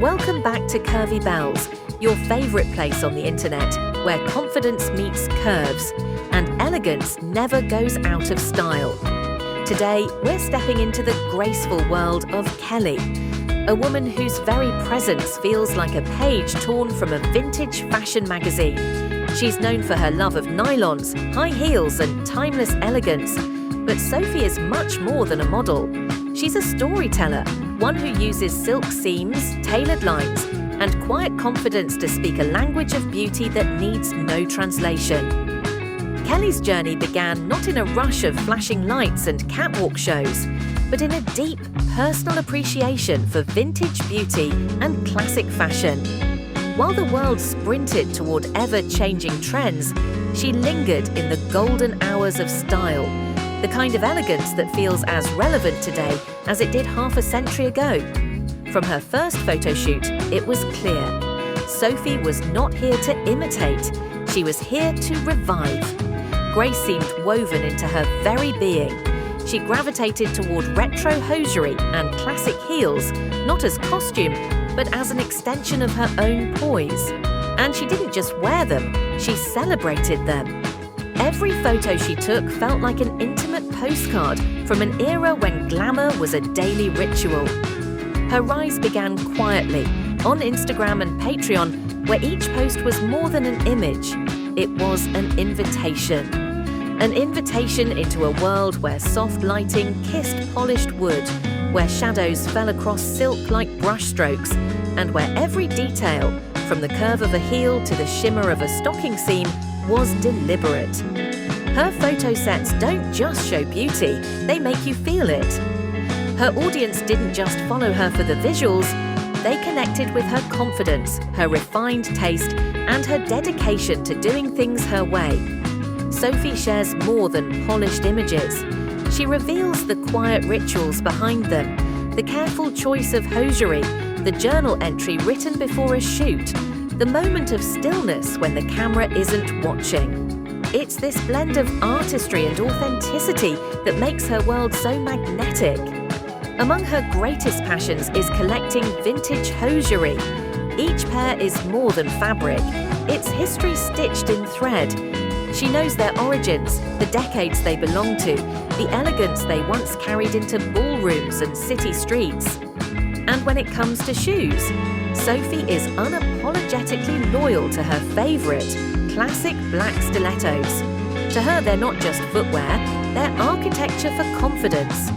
Welcome back to Curvy Belles, your favourite place on the internet where confidence meets curves and elegance never goes out of style. Today, we're stepping into the graceful world of Kelli, a woman whose very presence feels like a page torn from a vintage fashion magazine. She's known for her love of nylons, high heels and timeless elegance, but Sophie is much more than a model. She's a storyteller, one who uses silk seams, tailored lines, and quiet confidence to speak a language of beauty that needs no translation. Kelli's journey began not in a rush of flashing lights and catwalk shows, but in a deep, personal appreciation for vintage beauty and classic fashion. While the world sprinted toward ever-changing trends, she lingered in the golden hours of style, the kind of elegance that feels as relevant today as it did half a century ago. From her first photo shoot, it was clear. Sophie was not here to imitate, she was here to revive. Grace seemed woven into her very being. She gravitated toward retro hosiery and classic heels, not as costume, but as an extension of her own poise. And she didn't just wear them, she celebrated them. Every photo she took felt like an intimate postcard from an era when glamour was a daily ritual. Her rise began quietly, on Instagram and Patreon, where each post was more than an image. It was an invitation. An invitation into a world where soft lighting kissed polished wood, where shadows fell across silk like brushstrokes, and where every detail, from the curve of a heel to the shimmer of a stocking seam, was deliberate. Her photo sets don't just show beauty, they make you feel it. Her audience didn't just follow her for the visuals, they connected with her confidence, her refined taste, and her dedication to doing things her way. Sophie shares more than polished images. She reveals the quiet rituals behind them, the careful choice of hosiery, the journal entry written before a shoot, the moment of stillness when the camera isn't watching. It's this blend of artistry and authenticity that makes her world so magnetic. Among her greatest passions is collecting vintage hosiery. Each pair is more than fabric. It's history stitched in thread. She knows their origins, the decades they belong to, the elegance they once carried into ballrooms and city streets. And when it comes to shoes, Sophie is unapologetically loyal to her favourite, classic black stilettos. To her, they're not just footwear, they're architecture for confidence.